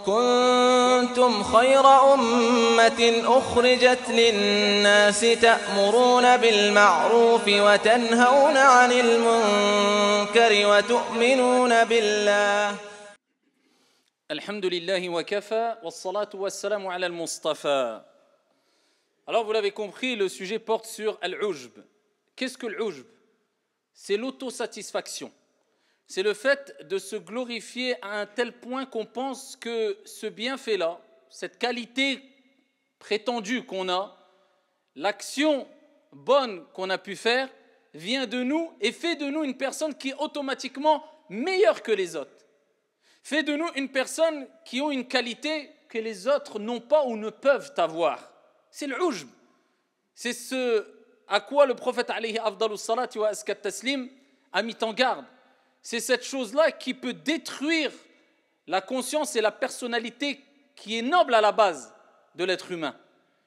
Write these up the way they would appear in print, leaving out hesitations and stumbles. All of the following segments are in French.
كنتم خير أمة أخرجت للناس تأمرون بالمعروف وتنهون عن المنكر وتؤمنون بالله. الحمد لله وكفى والصلاة والسلام على المصطفى. Alors vous l'avez compris, le sujet porte sur al-ujb. Qu'est-ce que l'ujb? C'est l'autosatisfaction. C'est le fait de se glorifier à un tel point qu'on pense que ce bienfait-là, cette qualité prétendue qu'on a, l'action bonne qu'on a pu faire, vient de nous et fait de nous une personne qui est automatiquement meilleure que les autres. Fait de nous une personne qui a une qualité que les autres n'ont pas ou ne peuvent avoir. C'est l'ujb. C'est ce à quoi le prophète alayhi afdalus salati wa askat taslim a mis en garde. C'est cette chose-là qui peut détruire la conscience et la personnalité qui est noble à la base de l'être humain.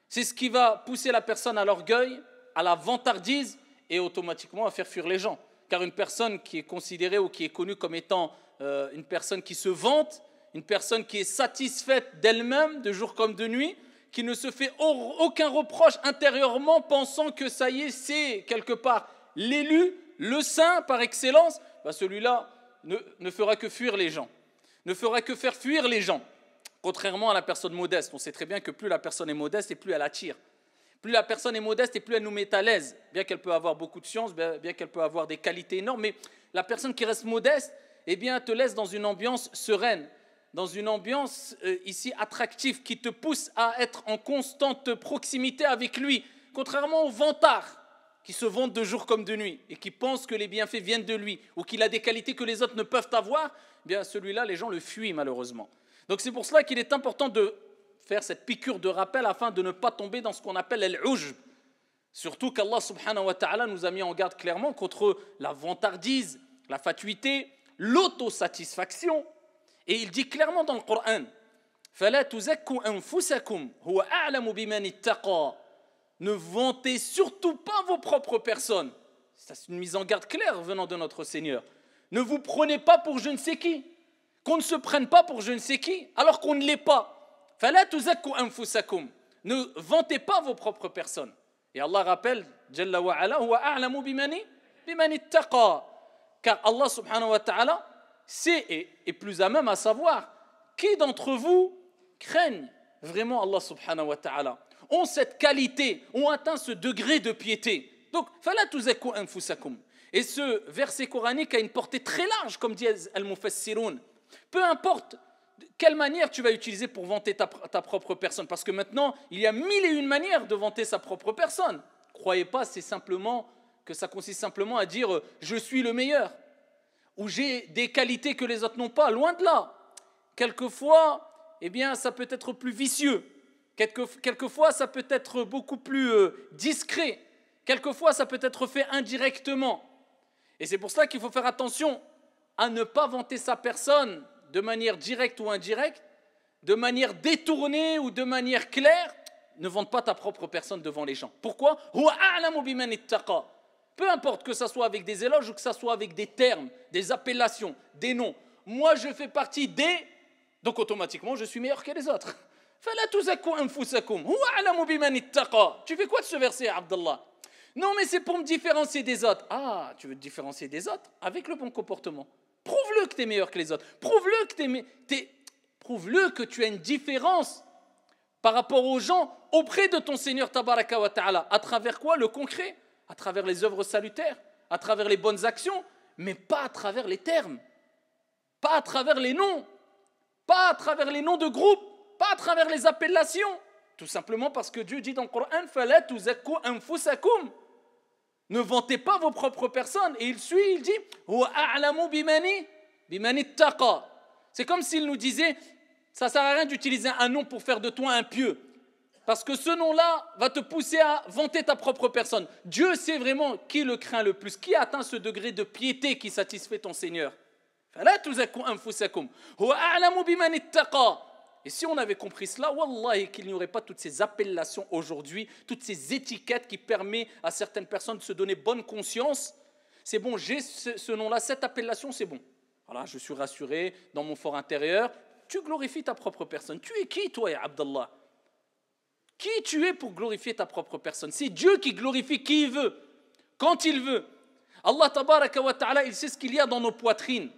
C'est ce qui va pousser la personne à l'orgueil, à la vantardise et automatiquement à faire fuir les gens. Car une personne qui est considérée ou qui est connue comme étant une personne qui se vante, une personne qui est satisfaite d'elle-même de jour comme de nuit, qui ne se fait aucun reproche intérieurement, pensant que ça y est, c'est quelque part l'élu, le saint par excellence, bah celui-là ne fera que fuir les gens, ne fera que faire fuir les gens, contrairement à la personne modeste. On sait très bien que plus la personne est modeste et plus elle attire. Plus la personne est modeste et plus elle nous met à l'aise, bien qu'elle peut avoir beaucoup de science, bien qu'elle peut avoir des qualités énormes, mais la personne qui reste modeste, eh bien, te laisse dans une ambiance sereine, dans une ambiance ici attractive qui te pousse à être en constante proximité avec lui, contrairement aux vantards qui se vantent de jour comme de nuit et qui pensent que les bienfaits viennent de lui ou qu'il a des qualités que les autres ne peuvent avoir, eh bien celui-là, les gens le fuient malheureusement. Donc c'est pour cela qu'il est important de faire cette piqûre de rappel afin de ne pas tomber dans ce qu'on appelle al-ujb. Surtout qu'Allah subhanahu wa ta'ala nous a mis en garde clairement contre la vantardise, la fatuité, l'autosatisfaction. Et il dit clairement dans le Coran, فَلَا تُزَكُّوا أَنفُسَكُمْ هُوَ أَعْلَمُ بِمَنِ اتَّقَى. Ne vantez surtout pas vos propres personnes. C'est une mise en garde claire venant de notre Seigneur. Ne vous prenez pas pour je ne sais qui. Qu'on ne se prenne pas pour je ne sais qui, alors qu'on ne l'est pas. فَلَا تُزَكُّوا أَنفُسَكُمْ. Ne vantez pas vos propres personnes. Et Allah rappelle, Jalla wa ala, huwa a'lamu bimani ittaqa. Car Allah subhanahu wa ta'ala sait et est plus à même à savoir qui d'entre vous craignent vraiment Allah subhanahu wa ta'ala, ont cette qualité, ont atteint ce degré de piété. Donc, فَلَا تُزَكُّوا أَنفُسَكُمْ. Et ce verset coranique a une portée très large, comme dit Al-Mufassirun. Peu importe quelle manière tu vas utiliser pour vanter ta propre personne, parce que maintenant, il y a mille et une manières de vanter sa propre personne. Croyez pas, c'est simplement que ça consiste simplement à dire « je suis le meilleur » ou « j'ai des qualités que les autres n'ont pas », loin de là. Quelquefois, eh bien, ça peut être plus vicieux. Quelquefois, ça peut être beaucoup plus discret. Quelquefois, ça peut être fait indirectement. Et c'est pour cela qu'il faut faire attention à ne pas vanter sa personne de manière directe ou indirecte, de manière détournée ou de manière claire. Ne vante pas ta propre personne devant les gens. Pourquoi? Peu importe que ça soit avec des éloges ou que ça soit avec des termes, des appellations, des noms. Moi, je fais partie des... Donc, automatiquement, je suis meilleur que les autres. Tu fais quoi de ce verset, Abdallah? Non, mais c'est pour me différencier des autres. Ah, tu veux te différencier des autres avec le bon comportement. Prouve-le que tu es meilleur que les autres. Prouve-le que tu as une différence par rapport aux gens auprès de ton Seigneur Tabaraka wa Ta'ala. À travers quoi? Le concret. À travers les œuvres salutaires, à travers les bonnes actions, mais pas à travers les termes, pas à travers les noms, pas à travers les noms de groupe, pas à travers les appellations. Tout simplement parce que Dieu dit dans le Coran, فَلَا تُزَكُّوا أَنفُسَكُمْ. Ne vantez pas vos propres personnes. Et il suit, il dit هُوَ أَعْلَمُ بِمَنِ اتَّقَى. C'est comme s'il nous disait, ça ne sert à rien d'utiliser un nom pour faire de toi un pieux. Parce que ce nom-là va te pousser à vanter ta propre personne. Dieu sait vraiment qui le craint le plus, qui atteint ce degré de piété qui satisfait ton Seigneur. فَلَا تُزَكُّوا أَنفُسَكُمْ هُوَ أَعْلَمُ بِمَنِ اتَّقَى. Et si on avait compris cela, wallahi, qu'il n'y aurait pas toutes ces appellations aujourd'hui, toutes ces étiquettes qui permettent à certaines personnes de se donner bonne conscience. C'est bon, j'ai ce nom-là, cette appellation, c'est bon. Voilà, je suis rassuré dans mon fort intérieur. tu glorifies ta propre personne. Tu es qui, toi, ya Abdallah? Qui tu es pour glorifier ta propre personne? C'est Dieu qui glorifie qui il veut, quand il veut. Allah tabaraka wa ta'ala, il sait ce qu'il y a dans nos poitrines.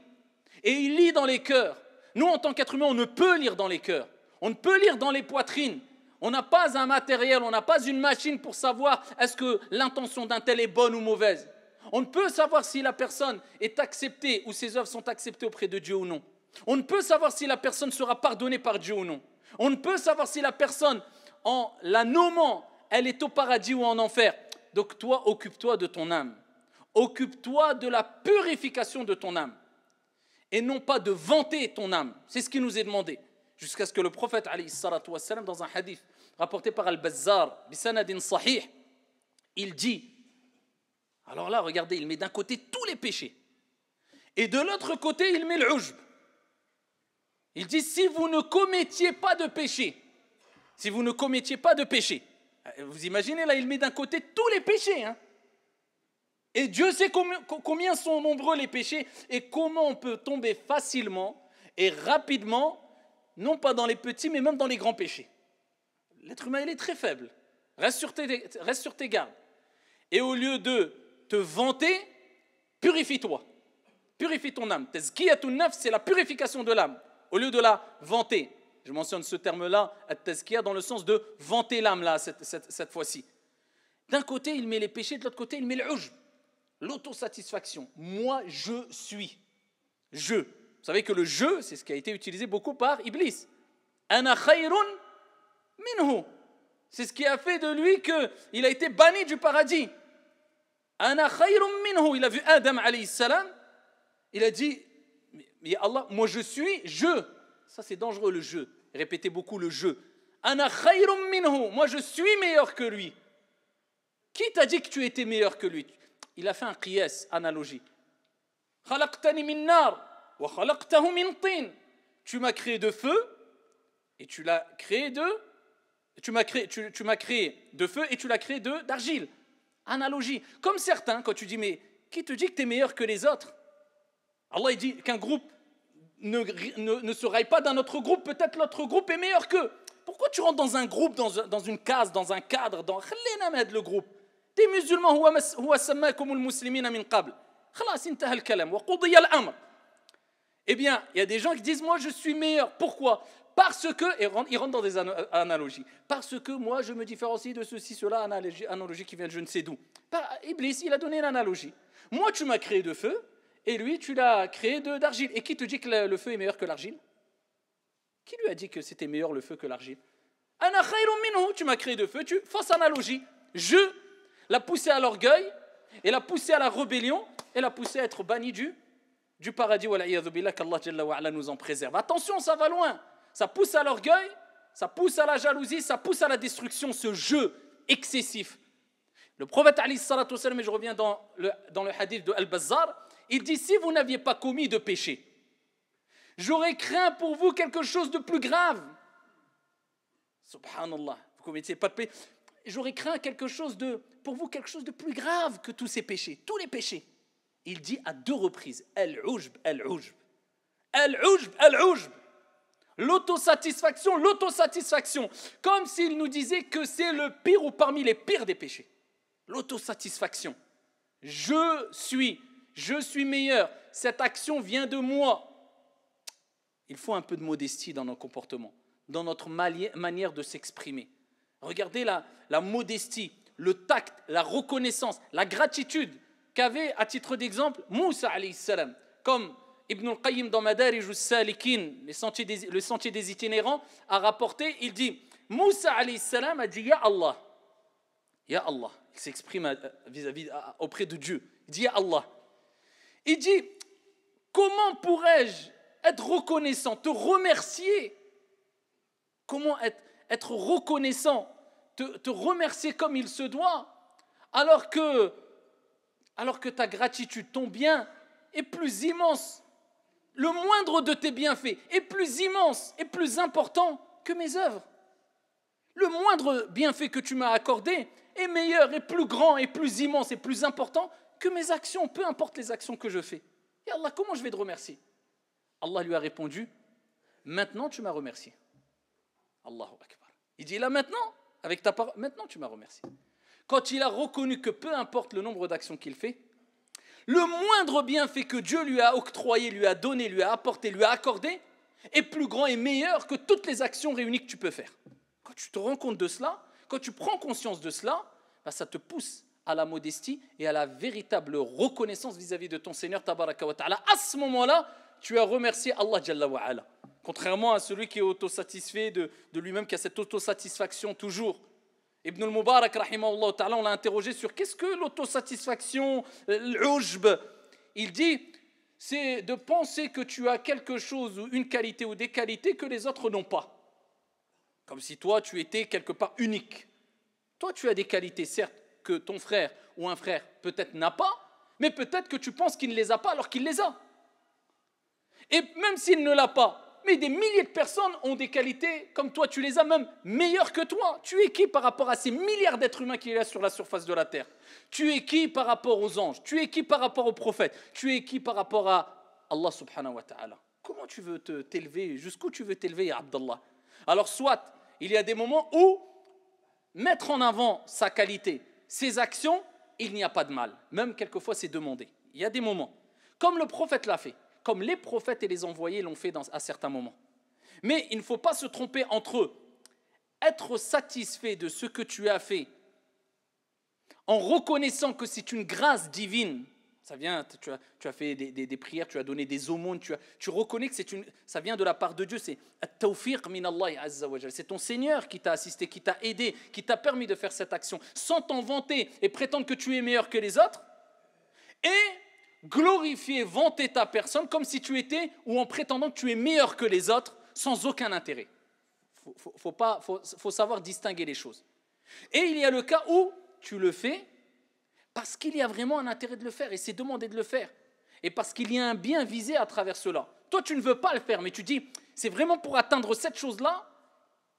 Et il lit dans les cœurs. Nous, en tant qu'être humain, on ne peut lire dans les cœurs. On ne peut lire dans les poitrines. On n'a pas un matériel, on n'a pas une machine pour savoir est-ce que l'intention d'un tel est bonne ou mauvaise. On ne peut savoir si la personne est acceptée ou ses œuvres sont acceptées auprès de Dieu ou non. On ne peut savoir si la personne sera pardonnée par Dieu ou non. On ne peut savoir si la personne, en la nommant, elle est au paradis ou en enfer. Donc toi, occupe-toi de ton âme. Occupe-toi de la purification de ton âme. Et non pas de vanter ton âme. C'est ce qui nous est demandé. Jusqu'à ce que le prophète, alayhi salatu wassalam, dans un hadith rapporté par Al-Bazzar, bisanadin sahih, il dit, alors là, regardez, il met d'un côté tous les péchés. Et de l'autre côté, il met l'ujb. Il dit, si vous ne commettiez pas de péché, si vous ne commettiez pas de péché, vous imaginez, là, il met d'un côté tous les péchés, hein. Et Dieu sait combien sont nombreux les péchés et comment on peut tomber facilement et rapidement, non pas dans les petits, mais même dans les grands péchés. L'être humain, il est très faible. Reste sur tes gardes. Et au lieu de te vanter, purifie-toi. Purifie ton âme. Tazkiyatun nafs, c'est la purification de l'âme. Au lieu de la vanter. Je mentionne ce terme-là, at-tazkiya, dans le sens de vanter l'âme, là, cette fois-ci. D'un côté, il met les péchés, de l'autre côté, il met l'ujb. L'autosatisfaction. Moi, je suis. Je. Vous savez que le je, c'est ce qui a été utilisé beaucoup par Iblis. Ana khayrun minhu. C'est ce qui a fait de lui qu'il a été banni du paradis. Ana khayrun minhu. Il a vu Adam alayhi salam. Il a dit, mais Allah, moi je suis je. Ça c'est dangereux le je. Répétez beaucoup le je. Ana khayrun minhu. Moi je suis meilleur que lui. Qui t'a dit que tu étais meilleur que lui? Il a fait un qiyas, analogie. Khalaqtani min nar wa khalaqtahu min tin. Tu m'as créé de feu et tu l'as créé de tu m'as créé de feu et tu l'as créé d'argile. Analogie. Comme certains, quand tu dis mais qui te dit que tu es meilleur que les autres? Allah il dit qu'un groupe ne se raille pas d'un autre groupe, peut-être l'autre groupe est meilleur qu'eux. Pourquoi tu rentres dans un groupe, dans une case, dans un cadre, dans le groupe? T'es musulman, huwa sammakumul muslimina min qabl. Khalas intaha al-kalam wa qudiya al-amr. Eh bien, il y a des gens qui disent moi je suis meilleur. Pourquoi? Parce que, et ils rentrent dans des analogies. Parce que moi je me différencie de ceci, cela, analogie qui vient de je ne sais d'où. Iblis, il a donné l'analogie. Moi tu m'as créé de feu et lui tu l'as créé d'argile. Et qui te dit que le feu est meilleur que l'argile? Qui lui a dit que c'était meilleur le feu que l'argile? Ana khayrun minhu. Tu m'as créé de feu, fausse analogie. Je l'a poussé à l'orgueil, et l'a poussé à la rébellion, et l'a poussé à être banni du paradis, qu'Allah Jalla wa Ala nous en préserve. Attention, ça va loin. Ça pousse à l'orgueil, ça pousse à la jalousie, ça pousse à la destruction, ce jeu excessif. Le prophète, alayhi salatu wassalam, et je reviens dans le hadith de Al-Bazzar, il dit, si vous n'aviez pas commis de péché, j'aurais craint pour vous quelque chose de plus grave. Subhanallah, vous ne commettiez pas de péché. J'aurais craint pour vous quelque chose de plus grave que tous ces péchés, tous les péchés. Il dit à 2 reprises, al-ujb, al-ujb, al-ujb, al-ujb. L'autosatisfaction, l'autosatisfaction. Comme s'il nous disait que c'est le pire ou parmi les pires des péchés. L'autosatisfaction. Je suis meilleur. Cette action vient de moi. Il faut un peu de modestie dans nos comportements, dans notre manière de s'exprimer. Regardez la modestie, le tact, la reconnaissance, la gratitude qu'avait, à titre d'exemple, Moussa alayhi salam. Comme Ibn al-Qayyim dans Madarij al-Salikin, le sentier des itinérants, a rapporté, il dit, Moussa alayhi salam a dit, Ya Allah. Ya Allah. Il s'exprime auprès de Dieu. Il dit, Ya Allah. Il dit, comment pourrais-je être reconnaissant, te remercier? Comment être reconnaissant, te remercier comme il se doit, alors que ta gratitude, ton bien est plus immense. Le moindre de tes bienfaits est plus immense et plus important que mes œuvres. Le moindre bienfait que tu m'as accordé est meilleur et plus grand et plus immense et plus important que mes actions, peu importe les actions que je fais. Et Allah, comment je vais te remercier? Allah lui a répondu, maintenant tu m'as remercié. Allahu Akbar. Il dit là maintenant, avec ta parole, maintenant tu m'as remercié. Quand il a reconnu que peu importe le nombre d'actions qu'il fait, le moindre bienfait que Dieu lui a octroyé, lui a donné, lui a apporté, lui a accordé, est plus grand et meilleur que toutes les actions réunies que tu peux faire. Quand tu te rends compte de cela, quand tu prends conscience de cela, ça te pousse à la modestie et à la véritable reconnaissance vis-à-vis de ton Seigneur Tabaraka wa Ta'ala. À ce moment-là, tu as remercié Allah Jalla wa Ala. Contrairement à celui qui est autosatisfait de lui-même, qui a cette autosatisfaction toujours. Ibn al-Mubarak, rahimahullah ta'ala, on l'a interrogé sur qu'est-ce que l'autosatisfaction, l'ujb. Il dit, c'est de penser que tu as quelque chose ou une qualité ou des qualités que les autres n'ont pas. Comme si toi, tu étais quelque part unique. Toi, tu as des qualités, certes, que ton frère ou un frère peut-être n'a pas, mais peut-être que tu penses qu'il ne les a pas alors qu'il les a. Et même s'il ne l'a pas, mais des milliers de personnes ont des qualités comme toi, tu les as même meilleures que toi. Tu es qui par rapport à ces milliards d'êtres humains qu'il y a sur la surface de la terre? Tu es qui par rapport aux anges? Tu es qui par rapport aux prophètes? Tu es qui par rapport à Allah subhanahu wa ta'ala? Comment tu veux t'élever? Jusqu'où tu veux t'élever, Abdallah? Alors soit, il y a des moments où mettre en avant sa qualité, ses actions, il n'y a pas de mal. Même quelquefois c'est demandé. Il y a des moments, comme le prophète l'a fait, comme les prophètes et les envoyés l'ont fait à certains moments. Mais il ne faut pas se tromper entre eux. Être satisfait de ce que tu as fait en reconnaissant que c'est une grâce divine. Ça vient, tu as fait des prières, tu as donné des aumônes, tu reconnais que ça vient de la part de Dieu. C'est at-tawfiq min Allah azza wa jalla. C'est ton Seigneur qui t'a assisté, qui t'a aidé, qui t'a permis de faire cette action, sans t'en vanter et prétendre que tu es meilleur que les autres. Et glorifier, vanter ta personne comme si tu étais, ou en prétendant que tu es meilleur que les autres, sans aucun intérêt. Faut savoir distinguer les choses. Et il y a le cas où tu le fais parce qu'il y a vraiment un intérêt de le faire, et c'est demandé de le faire, et parce qu'il y a un bien visé à travers cela. Toi, tu ne veux pas le faire, mais tu dis, c'est vraiment pour atteindre cette chose-là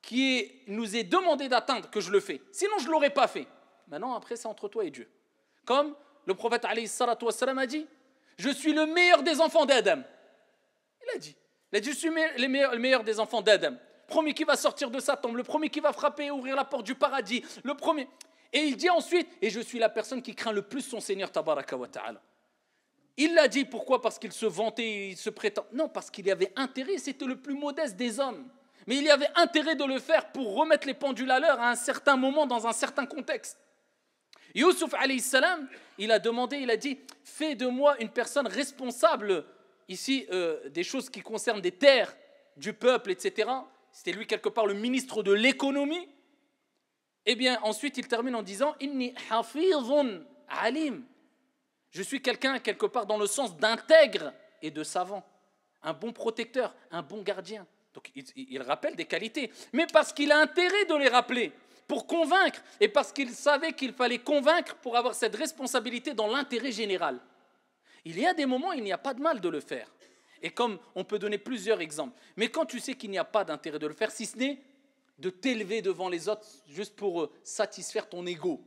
qui nous est demandé d'atteindre que je le fais. Sinon, je ne l'aurais pas fait. Maintenant, après, c'est entre toi et Dieu. Comme le prophète alayhi salatu wassalam a dit, je suis le meilleur des enfants d'Adam. Il a dit, je suis le meilleur des enfants d'Adam. Le premier qui va sortir de sa tombe, le premier qui va frapper et ouvrir la porte du paradis, le premier. Et il dit ensuite, et je suis la personne qui craint le plus son Seigneur Tabaraka wa Ta'ala. Il l'a dit, pourquoi? Parce qu'il se vantait, il se prétend. Non, parce qu'il y avait intérêt, c'était le plus modeste des hommes. Mais il y avait intérêt de le faire pour remettre les pendules à l'heure à un certain moment, dans un certain contexte. Youssouf alayhi salam, il a demandé, il a dit, fais de moi une personne responsable, ici, des choses qui concernent des terres du peuple, etc. C'était lui quelque part le ministre de l'économie. Eh bien, ensuite, il termine en disant « Inni hafizun alim ». Je suis quelqu'un, quelque part, dans le sens d'intègre et de savant. Un bon protecteur, un bon gardien. Donc, il rappelle des qualités. Mais parce qu'il a intérêt de les rappeler, pour convaincre, et parce qu'il savait qu'il fallait convaincre pour avoir cette responsabilité dans l'intérêt général. Il y a des moments où il n'y a pas de mal de le faire. Et comme on peut donner plusieurs exemples. Mais quand tu sais qu'il n'y a pas d'intérêt de le faire, si ce n'est de t'élever devant les autres juste pour satisfaire ton ego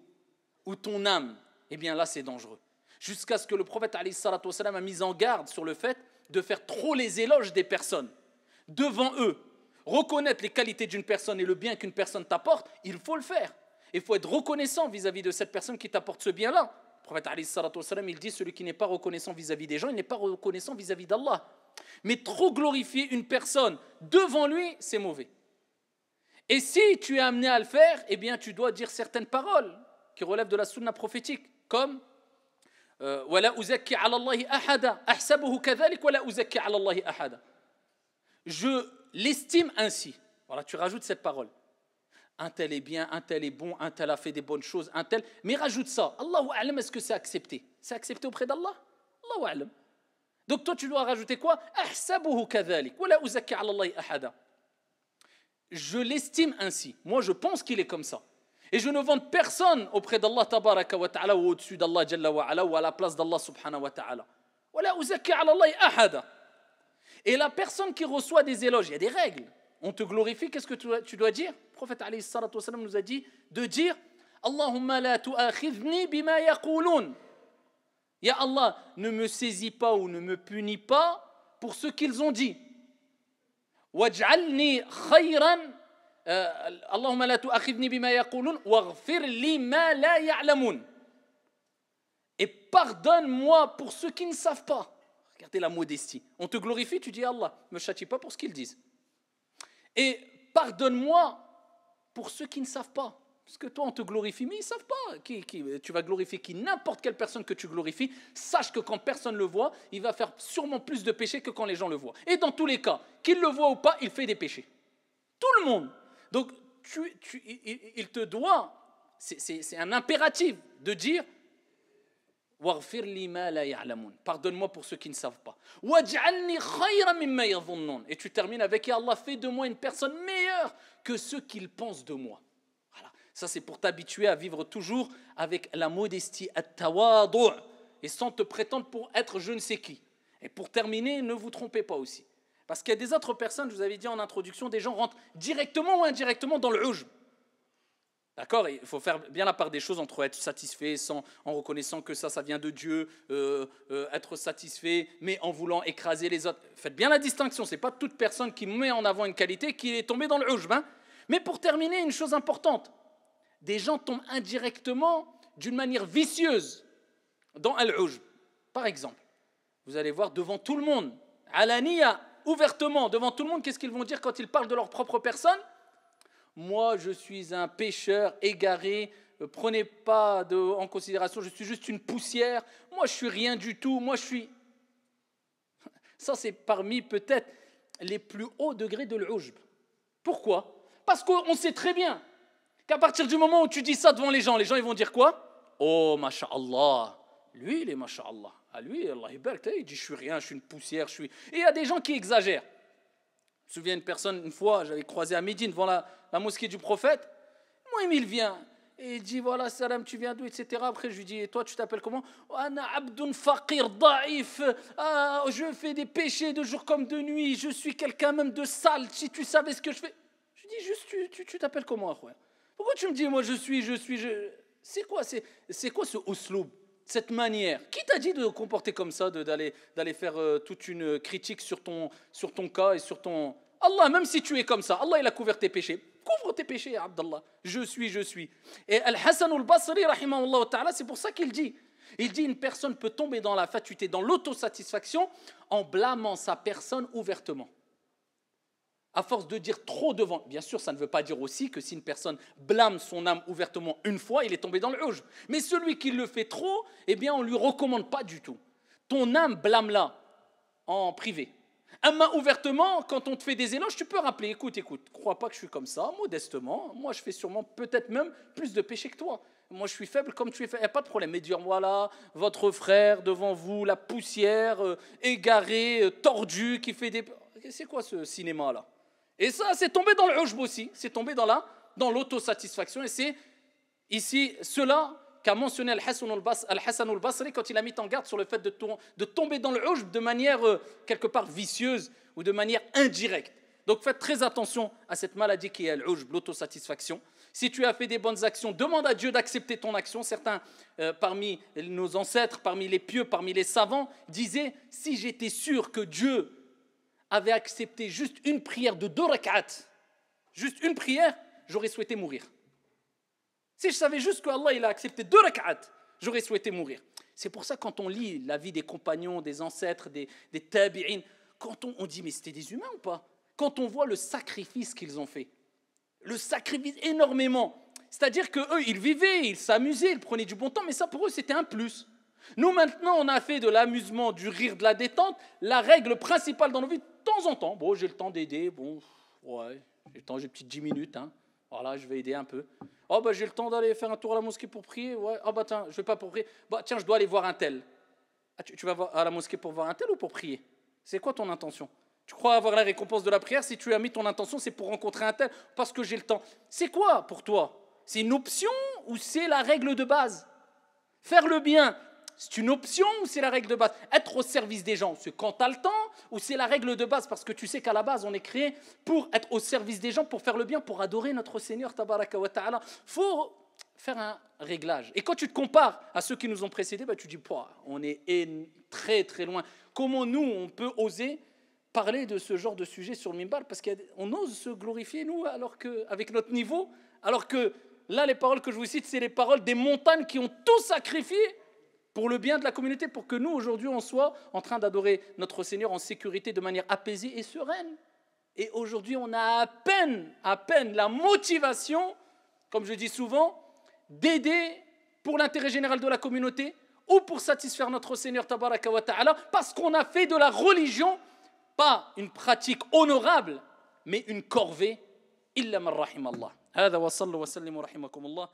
ou ton âme, eh bien là c'est dangereux. Jusqu'à ce que le prophète alayhi salatu wassalam a mis en garde sur le fait de faire trop les éloges des personnes. Devant eux, reconnaître les qualités d'une personne et le bien qu'une personne t'apporte, il faut le faire. Il faut être reconnaissant vis-à-vis de cette personne qui t'apporte ce bien-là. Le prophète alayhi salatu wassalam, il dit, celui qui n'est pas reconnaissant vis-à-vis des gens, il n'est pas reconnaissant vis-à-vis d'Allah. Mais trop glorifier une personne devant lui, c'est mauvais. Et si tu es amené à le faire, eh bien tu dois dire certaines paroles qui relèvent de la sunna prophétique, comme وَلَا أُزَكِّ عَلَى اللَّهِ أَحَدًا أَحْسَبُهُ كَذَلِكَ وَلَا أُزَكِّ عَلَى اللَّهِ أَحَدًا. Je l'estime ainsi. Voilà, tu rajoutes cette parole. Un tel est bien, un tel est bon, un tel a fait des bonnes choses, un tel. Mais rajoute ça. Allahu a'lam, est-ce que c'est accepté? C'est accepté auprès d'Allah? Allahu a'lam. Donc toi tu dois rajouter quoi? أَحْسَبُهُ كَذَلِكَ وَلَا أُزَكِّ عَلَى اللَّهِ أَحَدًا. Je l'estime ainsi. Moi, je pense qu'il est comme ça. Et je ne vante personne auprès d'Allah tabaraka wa ta'ala ou au-dessus d'Allah jalla wa ala ou à la place d'Allah subhanahu wa ta'ala. Wala uzakki ala Allah ahada. Et la personne qui reçoit des éloges, il y a des règles. On te glorifie, qu'est-ce que tu dois dire? Le prophète alayhi salatu wa sallam nous a dit de dire Allahumma la tu'akhidhni bima yaqulun. Ya Allah, ne me saisis pas ou ne me punis pas pour ce qu'ils ont dit. واجعلني خيرا اللهم لا تؤاخذني بما يقولون واغفر لي ما لا يعلمون. Et pardonne-moi pour ceux qui ne savent pas. Regardez la modestie. On te glorifie, tu dis Allah, ne me châtie pas pour ce qu'ils disent. Et pardonne-moi pour ceux qui ne savent pas. Parce que toi, on te glorifie, mais ils ne savent pas. Tu vas glorifier qui? N'importe quelle personne que tu glorifies, sache que quand personne le voit, il va faire sûrement plus de péchés que quand les gens le voient. Et dans tous les cas, qu'il le voit ou pas, il fait des péchés. Tout le monde. Donc, il te doit, c'est un impératif de dire pardonne-moi pour ceux qui ne savent pas. Et tu termines avec « Allah, fais de moi une personne meilleure que ceux qu'ils pensent de moi ». Voilà. Ça, c'est pour t'habituer à vivre toujours avec la modestie, at-tawadu', et sans te prétendre pour être je ne sais qui. Et pour terminer, ne vous trompez pas aussi. Parce qu'il y a des autres personnes, je vous avais dit en introduction, des gens rentrent directement ou indirectement dans le ujb. D'accord? Il faut faire bien la part des choses entre être satisfait en reconnaissant que ça vient de Dieu, être satisfait, mais en voulant écraser les autres. Faites bien la distinction, ce n'est pas toute personne qui met en avant une qualité qui est tombée dans le ujb. Hein? Mais pour terminer, une chose importante, des gens tombent indirectement d'une manière vicieuse dans al-ujb. Par exemple, vous allez voir devant tout le monde, alaniya, ouvertement, devant tout le monde, qu'est-ce qu'ils vont dire quand ils parlent de leur propre personne? Moi, je suis un pécheur égaré, prenez pas en considération, je suis juste une poussière, moi je suis rien du tout, moi je suis... Ça, c'est parmi peut-être les plus hauts degrés de l'ujb. Pourquoi? Parce qu'on sait très bien qu'à partir du moment où tu dis ça devant les gens ils vont dire quoi? Oh, masha'Allah, lui, il est masha'Allah. À lui, Allah il dit je suis rien, je suis une poussière, je suis... Et il y a des gens qui exagèrent. Je me souviens d'une personne, une fois, j'avais croisé à Médine devant la mosquée du prophète. Moi, il vient et il dit voilà, salam, tu viens d'où, etc. Après, je lui dis et toi, tu t'appelles comment? Ana abdun faqir da'if. Je fais des péchés de jour comme de nuit. Je suis quelqu'un même de sale. Si tu savais ce que je fais. Je lui dis juste, tu t'appelles comment, frère? Pourquoi tu me dis moi, je suis. C'est quoi ce usloub, cette manière? Qui t'a dit de comporter comme ça, d'aller faire toute une critique sur ton cas et sur ton... Allah, même si tu es comme ça, Allah il a couvert tes péchés. Couvre tes péchés, Abdallah. Je suis. Et Al-Hasan al-Basri, rahimahullah ta'ala, c'est pour ça qu'il dit une personne peut tomber dans la fatuité, dans l'autosatisfaction, en blâmant sa personne ouvertement. À force de dire trop devant, bien sûr, ça ne veut pas dire aussi que si une personne blâme son âme ouvertement une fois, il est tombé dans le ujb. Mais celui qui le fait trop, eh bien, on ne lui recommande pas du tout. Ton âme, blâme-la en privé. Ouvertement, quand on te fait des éloges, tu peux rappeler, écoute, crois pas que je suis comme ça, modestement, moi je fais sûrement peut-être même plus de péchés que toi. Moi je suis faible comme tu es faible, il n'y a pas de problème. Mais dire, voilà, votre frère devant vous, la poussière, égaré, tordu, qui fait des... C'est quoi ce cinéma-là? Et ça, c'est tombé dans le ujb aussi, c'est tombé dans l'autosatisfaction. Et c'est ici cela qu'a mentionné Al-Hasan al-Basri quand il a mis en garde sur le fait de tomber dans le ujb de manière quelque part vicieuse ou de manière indirecte. Donc faites très attention à cette maladie qui est l'ujb, l'autosatisfaction. Si tu as fait des bonnes actions, demande à Dieu d'accepter ton action. Certains parmi nos ancêtres, parmi les pieux, parmi les savants, disaient « Si j'étais sûr que Dieu avait accepté juste une prière de 2 rak'at, juste une prière, j'aurais souhaité mourir. Si je savais juste que Allah il a accepté 2 rak'at, j'aurais souhaité mourir. » C'est pour ça quand on lit la vie des compagnons, des ancêtres, des tabi'in, quand on dit mais c'était des humains ou pas? Quand on voit le sacrifice qu'ils ont fait, le sacrifice énormément, c'est-à-dire qu'eux ils vivaient, ils s'amusaient, ils prenaient du bon temps, mais ça pour eux c'était un plus. Nous maintenant on a fait de l'amusement, du rire, de la détente, la règle principale dans nos vies, de temps en temps, bon j'ai le temps d'aider, bon ouais, j'ai une petite 10 minutes, hein. Voilà, je vais aider un peu. Oh bah j'ai le temps d'aller faire un tour à la mosquée pour prier, ouais. Oh bah tiens, je vais pas pour prier, bah tiens je dois aller voir un tel. Ah, tu vas à la mosquée pour voir un tel ou pour prier? C'est quoi ton intention? Tu crois avoir la récompense de la prière? Si tu as mis ton intention, c'est pour rencontrer un tel, parce que j'ai le temps. C'est quoi pour toi? C'est une option ou c'est la règle de base? Faire le bien, c'est une option ou c'est la règle de base? Être au service des gens, c'est quand tu as le temps ou c'est la règle de base? Parce que tu sais qu'à la base, on est créé pour être au service des gens, pour faire le bien, pour adorer notre Seigneur, tabaraka wa ta'ala. Il faut faire un réglage. Et quand tu te compares à ceux qui nous ont précédés, bah, tu dis, on est très très loin. Comment nous, on peut oser parler de ce genre de sujet sur le minbar parce qu'on ose se glorifier, nous, alors que, avec notre niveau, alors que là, les paroles que je vous cite, c'est les paroles des montagnes qui ont tout sacrifié pour le bien de la communauté, pour que nous, aujourd'hui, on soit en train d'adorer notre Seigneur en sécurité, de manière apaisée et sereine. Et aujourd'hui, on a à peine la motivation, comme je dis souvent, d'aider pour l'intérêt général de la communauté ou pour satisfaire notre Seigneur Tabaraka wa Ta'ala, parce qu'on a fait de la religion, pas une pratique honorable, mais une corvée. Illa man rahim Allah. هذا وصلوا وسلموا رحمكم الله